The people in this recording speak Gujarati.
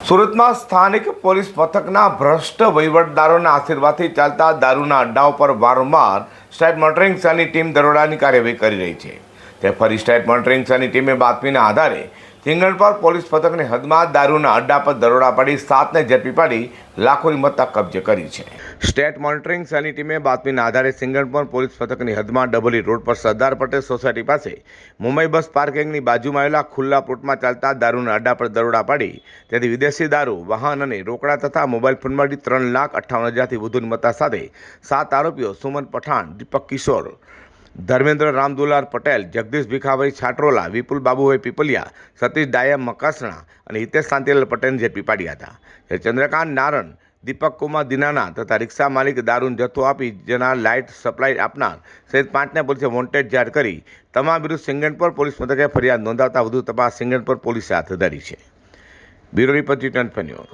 સુરતમાં સ્થાનિક પોલીસ મથકના ભ્રષ્ટ વહીવટદારોના આશીર્વાદથી ચાલતા દારૂના અડ્ડાઓ પર વારંવાર સ્ટેટ મોનિટરિંગ સેલની ટીમ દરોડાની કાર્યવાહી કરી રહી છે। તે ફરી સ્ટેટ મોનિટરિંગ સેલની ટીમે બાતમીના આધારે સિંગણપર પોલીસ મથકની હદમાં દારૂના અડ્ડા પર દરોડા પાડી 7ને ઝડપી પાડી લાખોની મત્તા કબજે કરી છે। સ્ટેટ મોનિટરિંગ સેલની ટીમે બાતમીના આધારે સિંગણપર પોલીસ મથકની હદમાં ડબલી રોડ પર સરદાર પટેલ સોસાયટી પાસે મુંબઈ બસ પાર્કિંગની બાજુમાં આવેલા ખુલ્લા પ્લોટમાં ચાલતા દારૂના અડ્ડા પર દરોડા પાડી ત્યાંથી વિદેશી દારૂ, વાહન અને રોકડા તથા મોબાઈલ ફોન મળી 3,58,000થી વધુની મત્તા સાથે 7 આરોપીઓ સુમન પઠાણ, દીપક કિશોર, ધર્મેન્દ્ર રામદુલાર પટેલ, જગદીશ ભીખાભાઈ છાટ્રોલા, વિપુલ બાબુભાઈ પીપલિયા, સતીશ ડાયા મકાસણા અને હિતેશ શાંતિલાલ પટેલને ઝડપી પાડ્યા હતા। ચંદ્રકાંત નારણ, દીપક કુમાર દિનાના તથા રિક્ષા માલિક દારૂનો જથ્થો આપી જેના લાઇટ સપ્લાય આપનાર સહિત 5ને પોલીસે વોન્ટેડ જાહેર કરી તમામ વિરુદ્ધ સિંગણપર પોલીસ મથકે ફરિયાદ નોંધાવતા વધુ તપાસ સિંગણપર પોલીસે હાથ ધરી છે। Bureau report news.